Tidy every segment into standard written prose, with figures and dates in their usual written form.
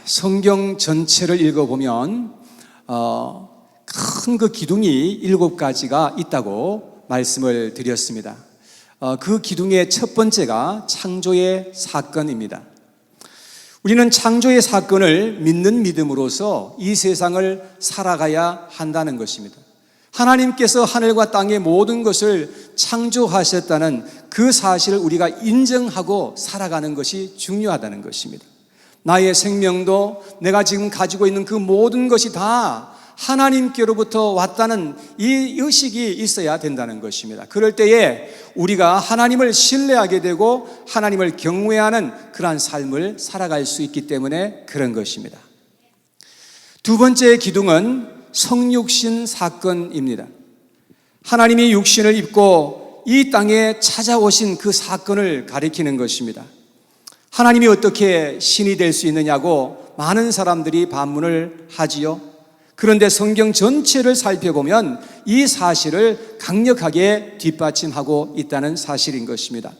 성경 전체를 읽어보면 큰 그 기둥이 7가지가 있다고 말씀을 드렸습니다. 그 기둥의 첫 번째가 창조의 사건입니다. 우리는 창조의 사건을 믿는 믿음으로써 이 세상을 살아가야 한다는 것입니다. 하나님께서 하늘과 땅의 모든 것을 창조하셨다는 그 사실을 우리가 인정하고 살아가는 것이 중요하다는 것입니다. 나의 생명도 내가 지금 가지고 있는 그 모든 것이 다 하나님께로부터 왔다는 이 의식이 있어야 된다는 것입니다. 그럴 때에 우리가 하나님을 신뢰하게 되고 하나님을 경외하는 그러한 삶을 살아갈 수 있기 때문에 그런 것입니다. 두 번째 기둥은 성육신 사건입니다. 하나님이 육신을 입고 이 땅에 찾아오신 그 사건을 가리키는 것입니다. 하나님이 어떻게 신이 될 수 있느냐고 많은 사람들이 반문을 하지요. 그런데 성경 전체를 살펴보면 이 사실을 강력하게 뒷받침하고 있다는 사실인 것입니다.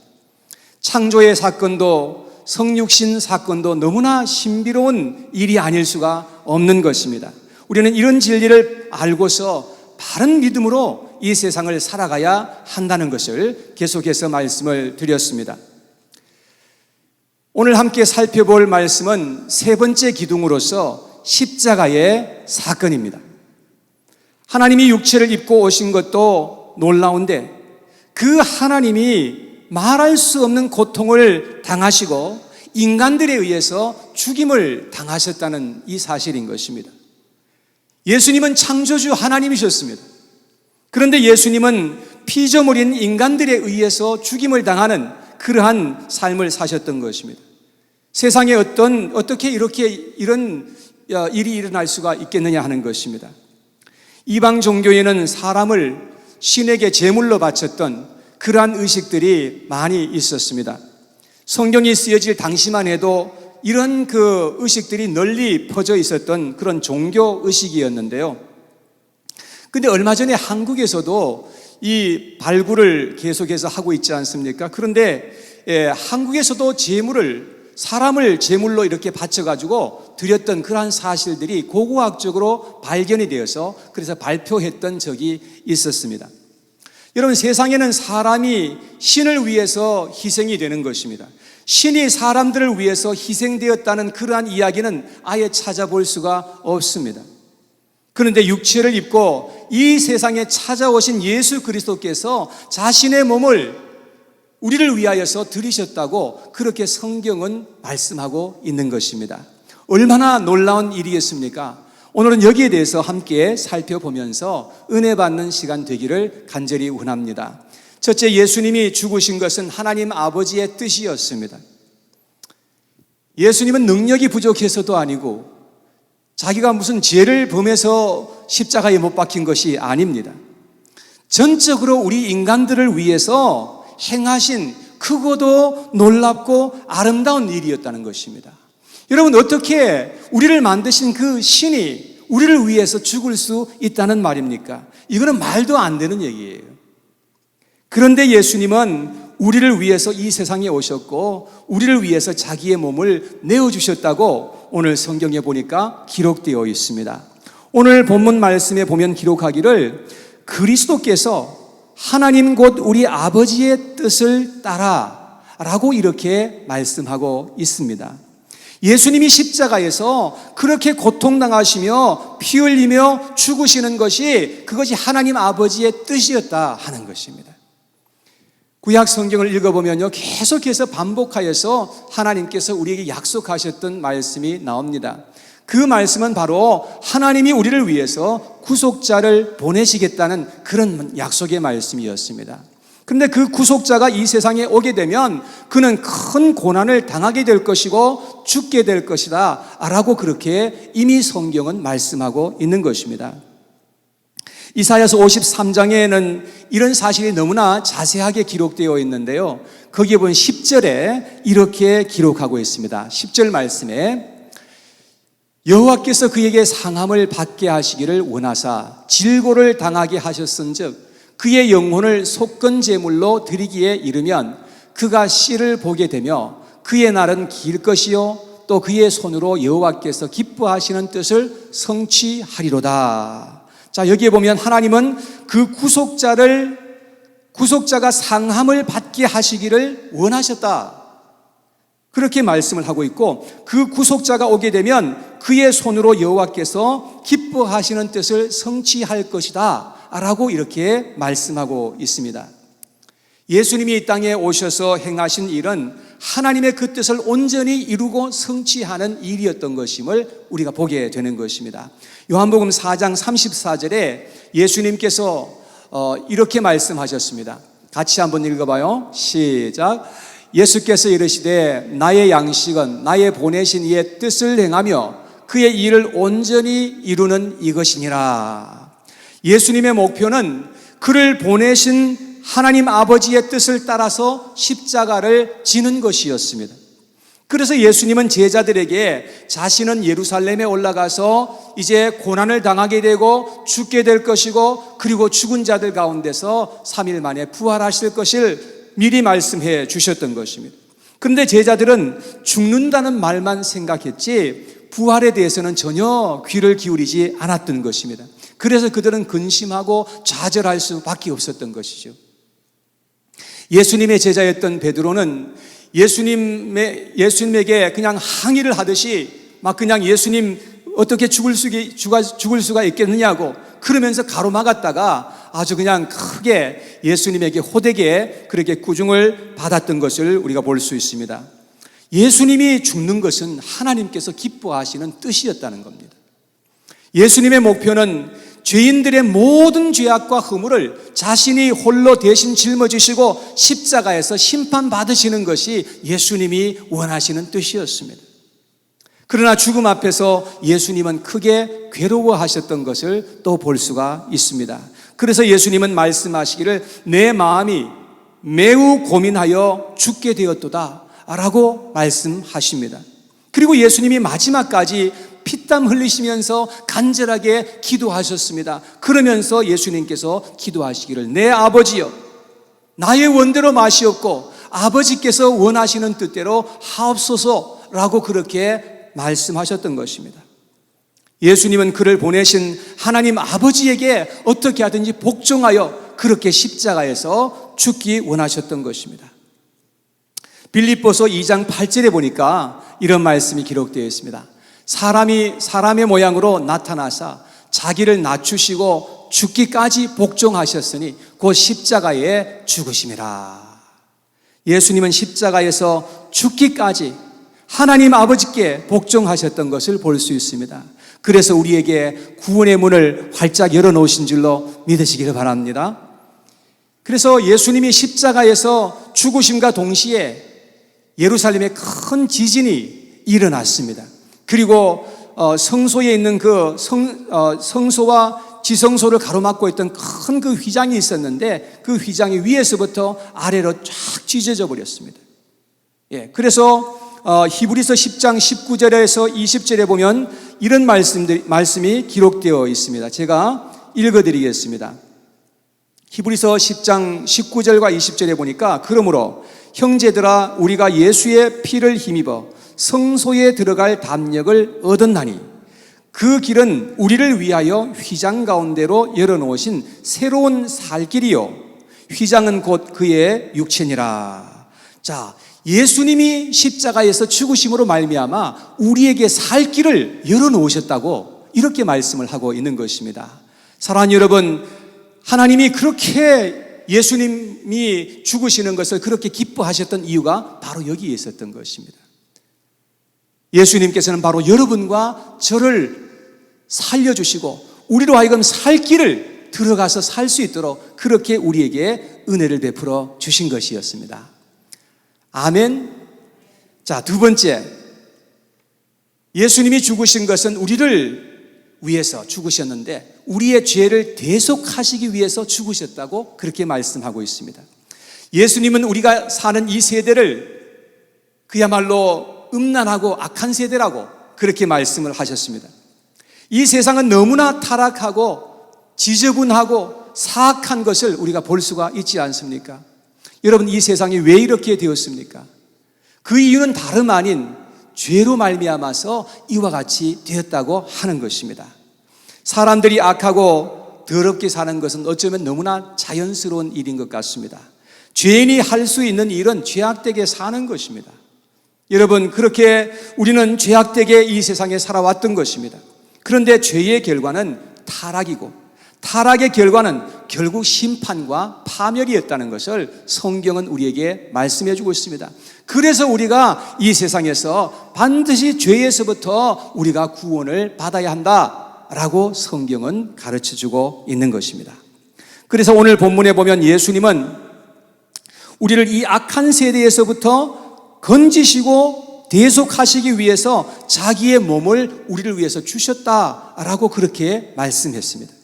창조의 사건도 성육신 사건도 너무나 신비로운 일이 아닐 수가 없는 것입니다. 우리는 이런 진리를 알고서 바른 믿음으로 이 세상을 살아가야 한다는 것을 계속해서 말씀을 드렸습니다. 오늘 함께 살펴볼 말씀은 세 번째 기둥으로서 십자가의 사건입니다. 하나님이 육체를 입고 오신 것도 놀라운데 그 하나님이 말할 수 없는 고통을 당하시고 인간들에 의해서 죽임을 당하셨다는 이 사실인 것입니다. 예수님은 창조주 하나님이셨습니다. 그런데 예수님은 피조물인 인간들에 의해서 죽임을 당하는 그러한 삶을 사셨던 것입니다. 세상에 어떻게 이런 일이 일어날 수가 있겠느냐 하는 것입니다. 이방 종교에는 사람을 신에게 제물로 바쳤던 그러한 의식들이 많이 있었습니다. 성경이 쓰여질 당시만 해도 이런 그 의식들이 널리 퍼져 있었던 그런 종교 의식이었는데요. 근데 얼마 전에 한국에서도 이 발굴을 계속해서 하고 있지 않습니까? 그런데 한국에서도 사람을 제물로 이렇게 바쳐가지고 드렸던 그러한 사실들이 고고학적으로 발견이 되어서 그래서 발표했던 적이 있었습니다. 여러분, 세상에는 사람이 신을 위해서 희생이 되는 것입니다. 신이 사람들을 위해서 희생되었다는 그러한 이야기는 아예 찾아볼 수가 없습니다. 그런데 육체를 입고 이 세상에 찾아오신 예수 그리스도께서 자신의 몸을 우리를 위하여서 들이셨다고 그렇게 성경은 말씀하고 있는 것입니다. 얼마나 놀라운 일이겠습니까? 오늘은 여기에 대해서 함께 살펴보면서 은혜 받는 시간 되기를 간절히 원합니다. 첫째, 예수님이 죽으신 것은 하나님 아버지의 뜻이었습니다. 예수님은 능력이 부족해서도 아니고 자기가 무슨 죄를 범해서 십자가에 못 박힌 것이 아닙니다. 전적으로 우리 인간들을 위해서 행하신 크고도 놀랍고 아름다운 일이었다는 것입니다. 여러분, 어떻게 우리를 만드신 그 신이 우리를 위해서 죽을 수 있다는 말입니까? 이거는 말도 안 되는 얘기예요. 그런데 예수님은 우리를 위해서 이 세상에 오셨고 우리를 위해서 자기의 몸을 내어주셨다고 오늘 성경에 보니까 기록되어 있습니다. 오늘 본문 말씀에 보면 기록하기를 그리스도께서 하나님 곧 우리 아버지의 뜻을 따라 라고 이렇게 말씀하고 있습니다. 예수님이 십자가에서 그렇게 고통당하시며 피 흘리며 죽으시는 것이 그것이 하나님 아버지의 뜻이었다 하는 것입니다. 구약 성경을 읽어보면요, 계속해서 반복하여서 하나님께서 우리에게 약속하셨던 말씀이 나옵니다. 그 말씀은 바로 하나님이 우리를 위해서 구속자를 보내시겠다는 그런 약속의 말씀이었습니다. 그런데 그 구속자가 이 세상에 오게 되면 그는 큰 고난을 당하게 될 것이고 죽게 될 것이다 라고 그렇게 이미 성경은 말씀하고 있는 것입니다. 이사야서 53장에는 이런 사실이 너무나 자세하게 기록되어 있는데요, 거기에 보면 10절에 이렇게 기록하고 있습니다. 10절 말씀에 여호와께서 그에게 상함을 받게 하시기를 원하사 질고를 당하게 하셨은즉 그의 영혼을 속건 제물로 드리기에 이르면 그가 씨를 보게 되며 그의 날은 길 것이요 또 그의 손으로 여호와께서 기뻐하시는 뜻을 성취하리로다. 자, 여기에 보면 하나님은 그 구속자가 상함을 받게 하시기를 원하셨다. 그렇게 말씀을 하고 있고, 그 구속자가 오게 되면 그의 손으로 여호와께서 기뻐하시는 뜻을 성취할 것이다 라고 이렇게 말씀하고 있습니다. 예수님이 이 땅에 오셔서 행하신 일은 하나님의 그 뜻을 온전히 이루고 성취하는 일이었던 것임을 우리가 보게 되는 것입니다. 요한복음 4장 34절에 예수님께서 이렇게 말씀하셨습니다. 같이 한번 읽어봐요. 시작. 예수께서 이르시되 나의 양식은 나의 보내신 이의 뜻을 행하며 그의 일을 온전히 이루는 이것이니라. 예수님의 목표는 그를 보내신 하나님 아버지의 뜻을 따라서 십자가를 지는 것이었습니다. 그래서 예수님은 제자들에게 자신은 예루살렘에 올라가서 이제 고난을 당하게 되고 죽게 될 것이고, 그리고 죽은 자들 가운데서 3일 만에 부활하실 것을 미리 말씀해 주셨던 것입니다. 그런데 제자들은 죽는다는 말만 생각했지 부활에 대해서는 전혀 귀를 기울이지 않았던 것입니다. 그래서 그들은 근심하고 좌절할 수밖에 없었던 것이죠. 예수님의 제자였던 베드로는 예수님에게 그냥 항의를 하듯이 막 그냥 예수님 어떻게 죽을 수가 있겠느냐고 그러면서 가로막았다가 아주 그냥 크게 예수님에게 호되게 그렇게 꾸중을 받았던 것을 우리가 볼 수 있습니다. 예수님이 죽는 것은 하나님께서 기뻐하시는 뜻이었다는 겁니다. 예수님의 목표는 죄인들의 모든 죄악과 허물을 자신이 홀로 대신 짊어지시고 십자가에서 심판받으시는 것이 예수님이 원하시는 뜻이었습니다. 그러나 죽음 앞에서 예수님은 크게 괴로워하셨던 것을 또 볼 수가 있습니다. 그래서 예수님은 말씀하시기를 내 마음이 매우 고민하여 죽게 되었도다 라고 말씀하십니다. 그리고 예수님이 마지막까지 피땀 흘리시면서 간절하게 기도하셨습니다. 그러면서 예수님께서 기도하시기를 내 아버지여 나의 원대로 마시옵고 아버지께서 원하시는 뜻대로 하옵소서라고 그렇게 말씀하셨던 것입니다. 예수님은 그를 보내신 하나님 아버지에게 어떻게 하든지 복종하여 그렇게 십자가에서 죽기 원하셨던 것입니다. 빌립보서 2장 8절에 보니까 이런 말씀이 기록되어 있습니다. 사람의 모양으로 나타나사 자기를 낮추시고 죽기까지 복종하셨으니 곧 십자가에 죽으심이라. 예수님은 십자가에서 죽기까지 하나님 아버지께 복종하셨던 것을 볼 수 있습니다. 그래서 우리에게 구원의 문을 활짝 열어놓으신 줄로 믿으시기를 바랍니다. 그래서 예수님이 십자가에서 죽으심과 동시에 예루살렘에 큰 지진이 일어났습니다. 그리고 성소에 있는 그 성소와 지성소를 가로막고 있던 큰 그 휘장이 있었는데 그 휘장이 위에서부터 아래로 쫙 찢어져 버렸습니다. 그래서 히브리서 10장 19절에서 20절에 보면 이런 말씀이 기록되어 있습니다. 제가 읽어드리겠습니다. 히브리서 10장 19절과 20절에 보니까 그러므로 형제들아 우리가 예수의 피를 힘입어 성소에 들어갈 담력을 얻었나니 그 길은 우리를 위하여 휘장 가운데로 열어놓으신 새로운 살 길이요 휘장은 곧 그의 육체니라. 자, 예수님이 십자가에서 죽으심으로 말미암아 우리에게 살 길을 열어놓으셨다고 이렇게 말씀을 하고 있는 것입니다. 사랑하는 여러분, 하나님이 그렇게 예수님이 죽으시는 것을 그렇게 기뻐하셨던 이유가 바로 여기에 있었던 것입니다. 예수님께서는 바로 여러분과 저를 살려주시고 우리로 하여금 살 길을 들어가서 살 수 있도록 그렇게 우리에게 은혜를 베풀어 주신 것이었습니다. 아멘. 자, 두 번째, 예수님이 죽으신 것은 우리를 위해서 죽으셨는데 우리의 죄를 대속하시기 위해서 죽으셨다고 그렇게 말씀하고 있습니다. 예수님은 우리가 사는 이 세대를 그야말로 음란하고 악한 세대라고 그렇게 말씀을 하셨습니다. 이 세상은 너무나 타락하고 지저분하고 사악한 것을 우리가 볼 수가 있지 않습니까? 여러분, 이 세상이 왜 이렇게 되었습니까? 그 이유는 다름 아닌 죄로 말미암아서 이와 같이 되었다고 하는 것입니다. 사람들이 악하고 더럽게 사는 것은 어쩌면 너무나 자연스러운 일인 것 같습니다. 죄인이 할 수 있는 일은 죄악되게 사는 것입니다. 여러분, 그렇게 우리는 죄악되게 이 세상에 살아왔던 것입니다. 그런데 죄의 결과는 타락이고, 타락의 결과는 결국 심판과 파멸이었다는 것을 성경은 우리에게 말씀해 주고 있습니다. 그래서 우리가 이 세상에서 반드시 죄에서부터 우리가 구원을 받아야 한다라고 성경은 가르쳐 주고 있는 것입니다. 그래서 오늘 본문에 보면 예수님은 우리를 이 악한 세대에서부터 건지시고 대속하시기 위해서 자기의 몸을 우리를 위해서 주셨다라고 그렇게 말씀했습니다.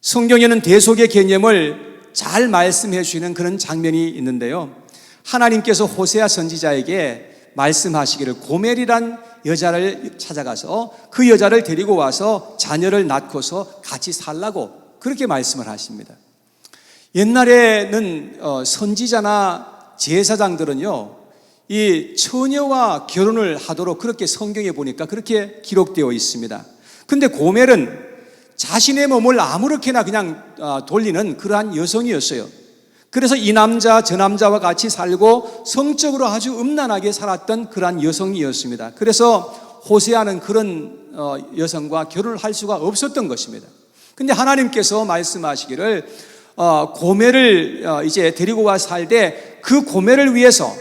성경에는 대속의 개념을 잘 말씀해 주시는 그런 장면이 있는데요. 하나님께서 호세아 선지자에게 말씀하시기를 고멜이란 여자를 찾아가서 그 여자를 데리고 와서 자녀를 낳고서 같이 살라고 그렇게 말씀을 하십니다. 옛날에는 선지자나 제사장들은요, 이 처녀와 결혼을 하도록 그렇게 성경에 보니까 그렇게 기록되어 있습니다. 근데 고멜은 자신의 몸을 아무렇게나 그냥 돌리는 그러한 여성이었어요. 그래서 이 남자 저 남자와 같이 살고 성적으로 아주 음란하게 살았던 그러한 여성이었습니다. 그래서 호세아는 그런 여성과 결혼을 할 수가 없었던 것입니다. 근데 하나님께서 말씀하시기를 고멜을 이제 데리고 와 살되 그 고멜을 위해서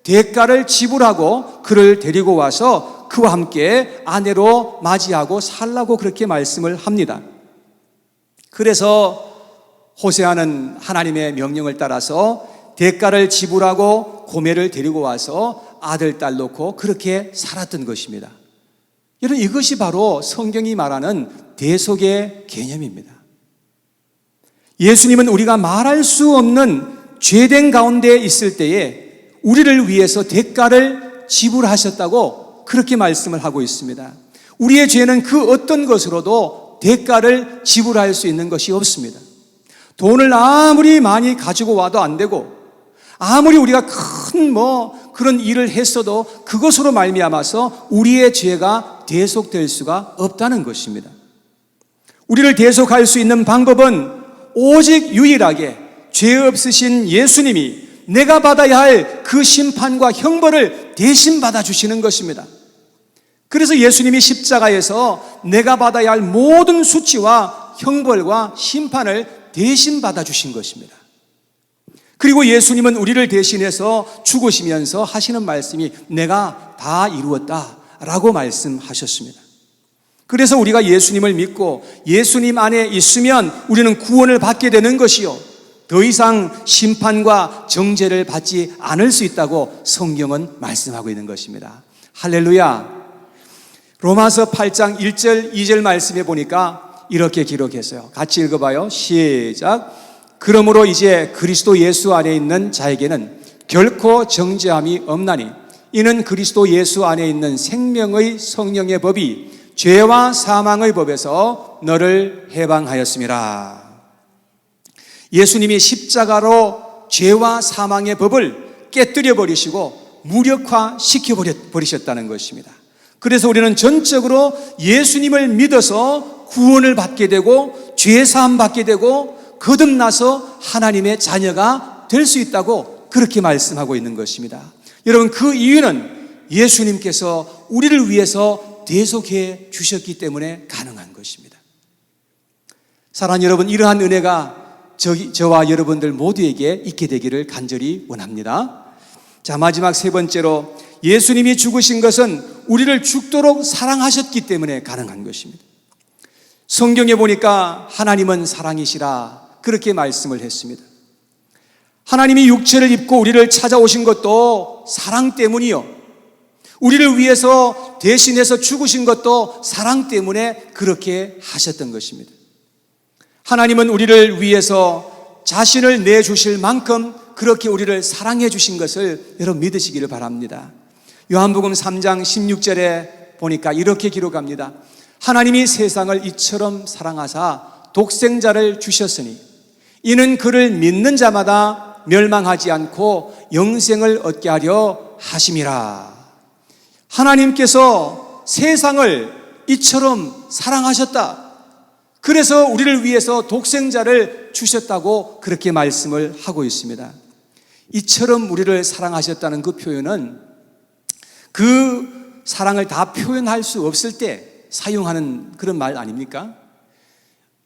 대가를 지불하고 그를 데리고 와서 그와 함께 아내로 맞이하고 살라고 그렇게 말씀을 합니다. 그래서 호세아는 하나님의 명령을 따라서 대가를 지불하고 고멜을 데리고 와서 아들, 딸 놓고 그렇게 살았던 것입니다. 여러분, 이것이 바로 성경이 말하는 대속의 개념입니다. 예수님은 우리가 말할 수 없는 죄된 가운데 있을 때에 우리를 위해서 대가를 지불하셨다고 그렇게 말씀을 하고 있습니다. 우리의 죄는 그 어떤 것으로도 대가를 지불할 수 있는 것이 없습니다. 돈을 아무리 많이 가지고 와도 안 되고, 아무리 우리가 큰 그런 일을 했어도 그것으로 말미암아서 우리의 죄가 대속될 수가 없다는 것입니다. 우리를 대속할 수 있는 방법은 오직 유일하게 죄 없으신 예수님이 내가 받아야 할 그 심판과 형벌을 대신 받아주시는 것입니다. 그래서 예수님이 십자가에서 내가 받아야 할 모든 수치와 형벌과 심판을 대신 받아주신 것입니다. 그리고 예수님은 우리를 대신해서 죽으시면서 하시는 말씀이 내가 다 이루었다라고 말씀하셨습니다. 그래서 우리가 예수님을 믿고 예수님 안에 있으면 우리는 구원을 받게 되는 것이요, 더 이상 심판과 정죄를 받지 않을 수 있다고 성경은 말씀하고 있는 것입니다. 할렐루야. 로마서 8장 1절 2절 말씀해 보니까 이렇게 기록했어요. 같이 읽어봐요. 시작. 그러므로 이제 그리스도 예수 안에 있는 자에게는 결코 정죄함이 없나니 이는 그리스도 예수 안에 있는 생명의 성령의 법이 죄와 사망의 법에서 너를 해방하였음이라. 예수님이 십자가로 죄와 사망의 법을 깨뜨려 버리시고 무력화시켜 버리셨다는 것입니다. 그래서 우리는 전적으로 예수님을 믿어서 구원을 받게 되고 죄 사함 받게 되고 거듭나서 하나님의 자녀가 될 수 있다고 그렇게 말씀하고 있는 것입니다. 여러분, 그 이유는 예수님께서 우리를 위해서 대속해 주셨기 때문에 가능한 것입니다. 사랑하는 여러분, 이러한 은혜가 저와 여러분들 모두에게 있게 되기를 간절히 원합니다. 자, 마지막 세 번째로 예수님이 죽으신 것은 우리를 죽도록 사랑하셨기 때문에 가능한 것입니다. 성경에 보니까 하나님은 사랑이시라 그렇게 말씀을 했습니다. 하나님이 육체를 입고 우리를 찾아오신 것도 사랑 때문이요, 우리를 위해서 대신해서 죽으신 것도 사랑 때문에 그렇게 하셨던 것입니다. 하나님은 우리를 위해서 자신을 내주실 만큼 그렇게 우리를 사랑해 주신 것을 여러분 믿으시기를 바랍니다. 요한복음 3장 16절에 보니까 이렇게 기록합니다. 하나님이 세상을 이처럼 사랑하사 독생자를 주셨으니 이는 그를 믿는 자마다 멸망하지 않고 영생을 얻게 하려 하심이라. 하나님께서 세상을 이처럼 사랑하셨다. 그래서 우리를 위해서 독생자를 주셨다고 그렇게 말씀을 하고 있습니다. 이처럼 우리를 사랑하셨다는 그 표현은 그 사랑을 다 표현할 수 없을 때 사용하는 그런 말 아닙니까?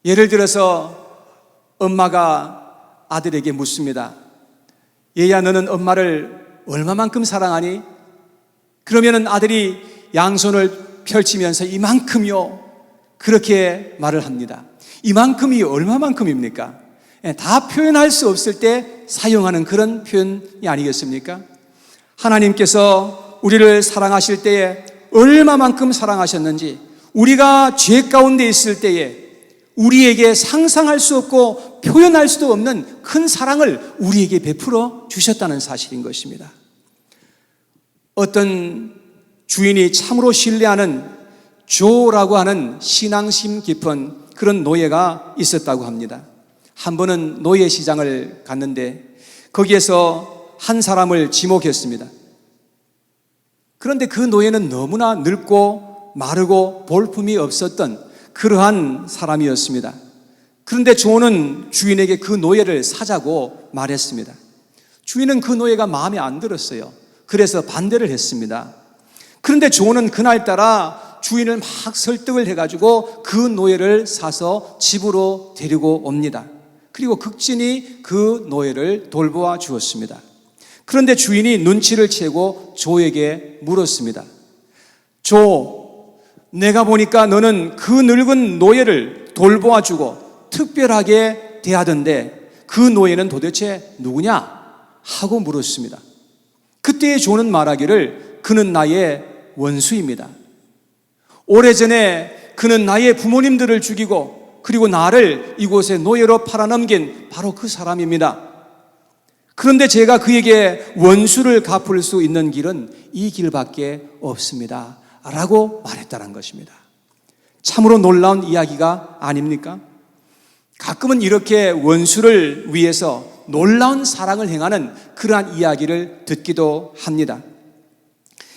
예를 들어서 엄마가 아들에게 묻습니다. 얘야, 너는 엄마를 얼마만큼 사랑하니? 그러면은 아들이 양손을 펼치면서 이만큼요, 그렇게 말을 합니다. 이만큼이 얼마만큼입니까? 다 표현할 수 없을 때 사용하는 그런 표현이 아니겠습니까? 하나님께서 우리를 사랑하실 때에 얼마만큼 사랑하셨는지, 우리가 죄 가운데 있을 때에 우리에게 상상할 수 없고 표현할 수도 없는 큰 사랑을 우리에게 베풀어 주셨다는 사실인 것입니다. 어떤 주인이 참으로 신뢰하는 조라고 하는 신앙심 깊은 그런 노예가 있었다고 합니다. 한 번은 노예 시장을 갔는데 거기에서 한 사람을 지목했습니다. 그런데 그 노예는 너무나 늙고 마르고 볼품이 없었던 그러한 사람이었습니다. 그런데 조는 주인에게 그 노예를 사자고 말했습니다. 주인은 그 노예가 마음에 안 들었어요. 그래서 반대를 했습니다. 그런데 조는 그날따라 주인을 막 설득을 해가지고 그 노예를 사서 집으로 데리고 옵니다. 그리고 극진히 그 노예를 돌보아 주었습니다. 그런데 주인이 눈치를 채고 조에게 물었습니다. 조, 내가 보니까 너는 그 늙은 노예를 돌보아 주고 특별하게 대하던데 그 노예는 도대체 누구냐? 하고 물었습니다. 그때 조는 말하기를 그는 나의 원수입니다. 오래전에 그는 나의 부모님들을 죽이고 그리고 나를 이곳에 노예로 팔아넘긴 바로 그 사람입니다. 그런데 제가 그에게 원수를 갚을 수 있는 길은 이 길밖에 없습니다. 라고 말했다는 것입니다. 참으로 놀라운 이야기가 아닙니까? 가끔은 이렇게 원수를 위해서 놀라운 사랑을 행하는 그러한 이야기를 듣기도 합니다.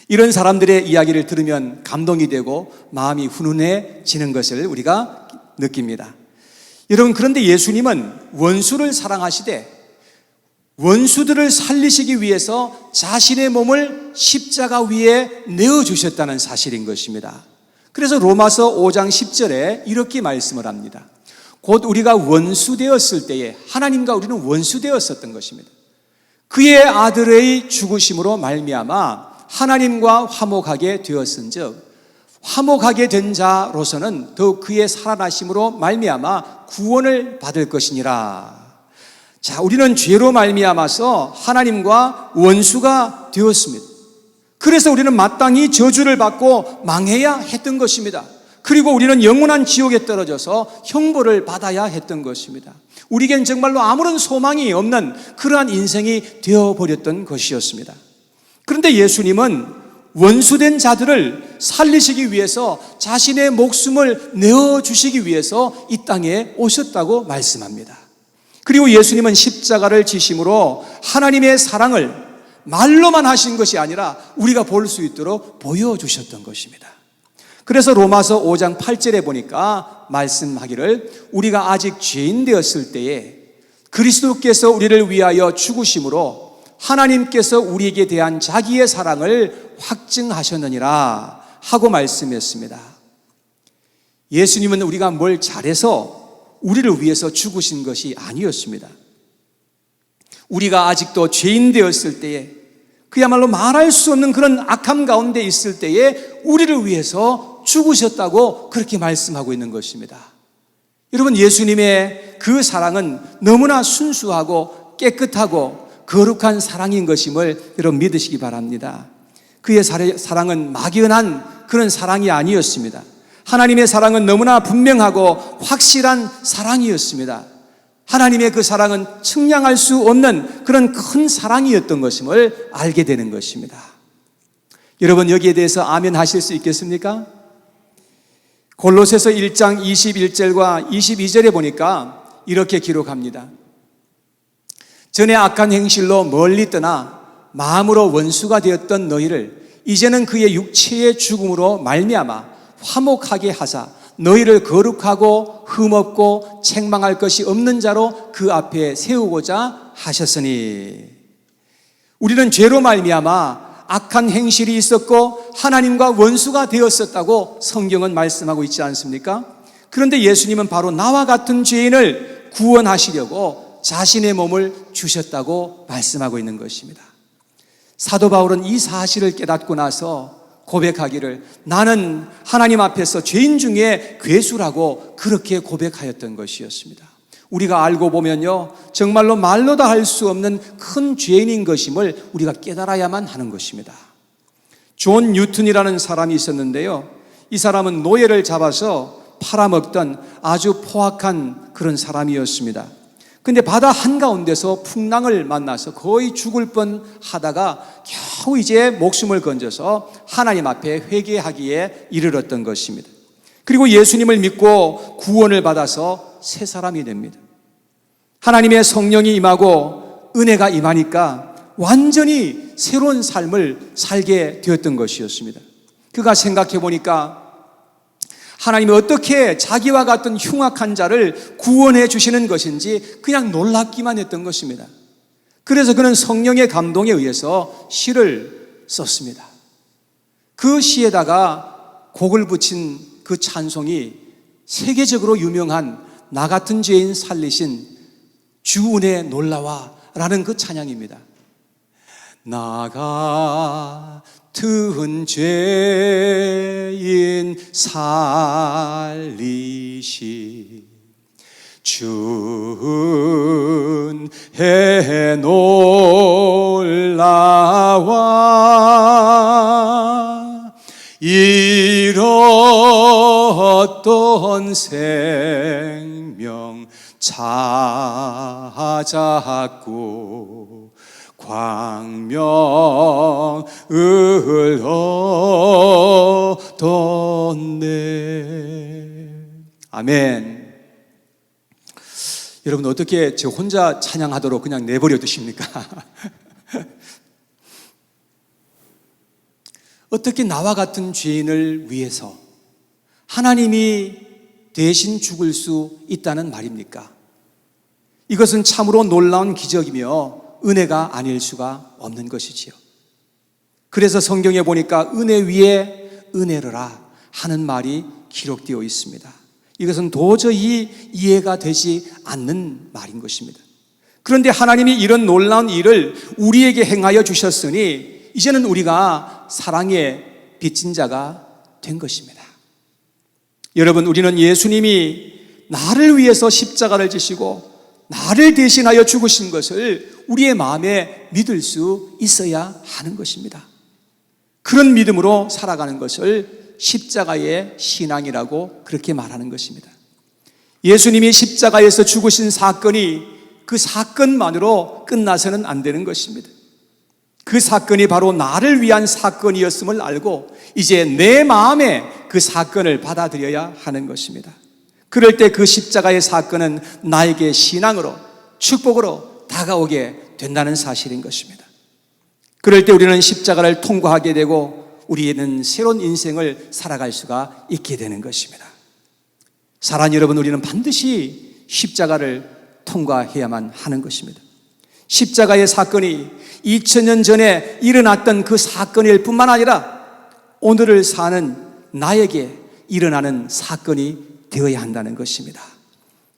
이런 사람들의 이야기를 들으면 감동이 되고 마음이 훈훈해지는 것을 우리가 느낍니다. 여러분, 그런데 예수님은 원수를 사랑하시되 원수들을 살리시기 위해서 자신의 몸을 십자가 위에 내어주셨다는 사실인 것입니다. 그래서 로마서 5장 10절에 이렇게 말씀을 합니다. 곧 우리가 원수되었을 때에, 하나님과 우리는 원수되었었던 것입니다. 그의 아들의 죽으심으로 말미암아 하나님과 화목하게 되었은즉 화목하게 된 자로서는 더욱 그의 살아나심으로 말미암아 구원을 받을 것이니라. 자, 우리는 죄로 말미암아서 하나님과 원수가 되었습니다. 그래서 우리는 마땅히 저주를 받고 망해야 했던 것입니다. 그리고 우리는 영원한 지옥에 떨어져서 형벌을 받아야 했던 것입니다. 우리에겐 정말로 아무런 소망이 없는 그러한 인생이 되어버렸던 것이었습니다. 그런데 예수님은 원수된 자들을 살리시기 위해서 자신의 목숨을 내어주시기 위해서 이 땅에 오셨다고 말씀합니다. 그리고 예수님은 십자가를 지심으로 하나님의 사랑을 말로만 하신 것이 아니라 우리가 볼 수 있도록 보여주셨던 것입니다. 그래서 로마서 5장 8절에 보니까 말씀하기를 우리가 아직 죄인 되었을 때에 그리스도께서 우리를 위하여 죽으심으로 하나님께서 우리에게 대한 자기의 사랑을 확증하셨느니라 하고 말씀했습니다. 예수님은 우리가 뭘 잘해서 우리를 위해서 죽으신 것이 아니었습니다. 우리가 아직도 죄인 되었을 때에, 그야말로 말할 수 없는 그런 악함 가운데 있을 때에 우리를 위해서 죽으셨다고 그렇게 말씀하고 있는 것입니다. 여러분, 예수님의 그 사랑은 너무나 순수하고 깨끗하고 거룩한 사랑인 것임을 여러분 믿으시기 바랍니다. 그의 사랑은 막연한 그런 사랑이 아니었습니다. 하나님의 사랑은 너무나 분명하고 확실한 사랑이었습니다. 하나님의 그 사랑은 측량할 수 없는 그런 큰 사랑이었던 것임을 알게 되는 것입니다. 여러분, 여기에 대해서 아멘 하실 수 있겠습니까? 골로새서 1장 21절과 22절에 보니까 이렇게 기록합니다. 전에 악한 행실로 멀리 떠나 마음으로 원수가 되었던 너희를 이제는 그의 육체의 죽음으로 말미암아 화목하게 하사 너희를 거룩하고 흠없고 책망할 것이 없는 자로 그 앞에 세우고자 하셨으니. 우리는 죄로 말미암아 악한 행실이 있었고 하나님과 원수가 되었었다고 성경은 말씀하고 있지 않습니까? 그런데 예수님은 바로 나와 같은 죄인을 구원하시려고 자신의 몸을 주셨다고 말씀하고 있는 것입니다. 사도 바울은 이 사실을 깨닫고 나서 고백하기를 나는 하나님 앞에서 죄인 중에 괴수라고 그렇게 고백하였던 것이었습니다. 우리가 알고 보면요, 정말로 말로 다 할 수 없는 큰 죄인인 것임을 우리가 깨달아야만 하는 것입니다. 존 뉴턴이라는 사람이 있었는데요, 이 사람은 노예를 잡아서 팔아먹던 아주 포악한 그런 사람이었습니다. 근데 바다 한가운데서 풍랑을 만나서 거의 죽을 뻔 하다가 겨우 이제 목숨을 건져서 하나님 앞에 회개하기에 이르렀던 것입니다. 그리고 예수님을 믿고 구원을 받아서 새 사람이 됩니다. 하나님의 성령이 임하고 은혜가 임하니까 완전히 새로운 삶을 살게 되었던 것이었습니다. 그가 생각해 보니까 하나님이 어떻게 자기와 같은 흉악한 자를 구원해 주시는 것인지 그냥 놀랍기만 했던 것입니다. 그래서 그는 성령의 감동에 의해서 시를 썼습니다. 그 시에다가 곡을 붙인 그 찬송이 세계적으로 유명한 나 같은 죄인 살리신 주 은혜 놀라와 라는 그 찬양입니다. 나 같은 죄인 살리시 주 은혜 놀라와 잃었던 생명 찾았고 광명을 얻었네. 아멘. 여러분 어떻게 저 혼자 찬양하도록 그냥 내버려 두십니까? 어떻게 나와 같은 죄인을 위해서 하나님이 대신 죽을 수 있다는 말입니까? 이것은 참으로 놀라운 기적이며 은혜가 아닐 수가 없는 것이지요. 그래서 성경에 보니까 은혜 위에 은혜로라 하는 말이 기록되어 있습니다. 이것은 도저히 이해가 되지 않는 말인 것입니다. 그런데 하나님이 이런 놀라운 일을 우리에게 행하여 주셨으니 이제는 우리가 사랑의 빚진 자가 된 것입니다. 여러분, 우리는 예수님이 나를 위해서 십자가를 지시고 나를 대신하여 죽으신 것을 우리의 마음에 믿을 수 있어야 하는 것입니다. 그런 믿음으로 살아가는 것을 십자가의 신앙이라고 그렇게 말하는 것입니다. 예수님이 십자가에서 죽으신 사건이 그 사건만으로 끝나서는 안 되는 것입니다. 그 사건이 바로 나를 위한 사건이었음을 알고 이제 내 마음에 그 사건을 받아들여야 하는 것입니다. 그럴 때 그 십자가의 사건은 나에게 신앙으로, 축복으로 다가오게 된다는 사실인 것입니다. 그럴 때 우리는 십자가를 통과하게 되고 우리는 새로운 인생을 살아갈 수가 있게 되는 것입니다. 사랑하는 여러분, 우리는 반드시 십자가를 통과해야만 하는 것입니다. 십자가의 사건이 2000년 전에 일어났던 그 사건일 뿐만 아니라 오늘을 사는 나에게 일어나는 사건이 되어야 한다는 것입니다.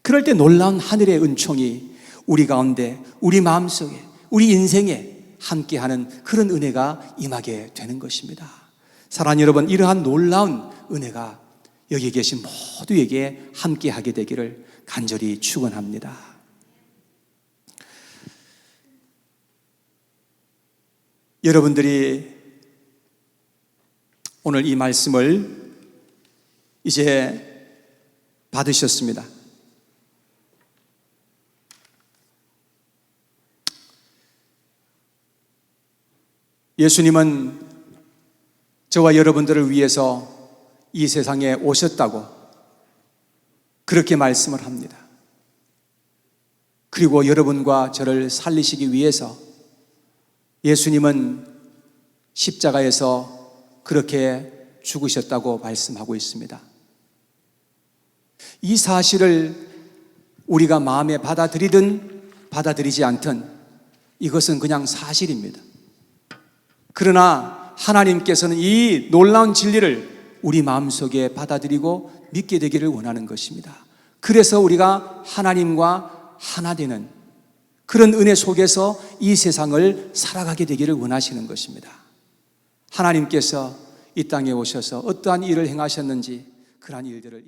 그럴 때 놀라운 하늘의 은총이 우리 가운데, 우리 마음속에, 우리 인생에 함께하는 그런 은혜가 임하게 되는 것입니다. 사랑하는 여러분, 이러한 놀라운 은혜가 여기 계신 모두에게 함께하게 되기를 간절히 축원합니다. 여러분들이 오늘 이 말씀을 이제 받으셨습니다. 예수님은 저와 여러분들을 위해서 이 세상에 오셨다고 그렇게 말씀을 합니다. 그리고 여러분과 저를 살리시기 위해서 예수님은 십자가에서 그렇게 죽으셨다고 말씀하고 있습니다. 이 사실을 우리가 마음에 받아들이든 받아들이지 않든 이것은 그냥 사실입니다. 그러나 하나님께서는 이 놀라운 진리를 우리 마음속에 받아들이고 믿게 되기를 원하는 것입니다. 그래서 우리가 하나님과 하나 되는 그런 은혜 속에서 이 세상을 살아가게 되기를 원하시는 것입니다. 하나님께서 이 땅에 오셔서 어떠한 일을 행하셨는지 그러한 일들을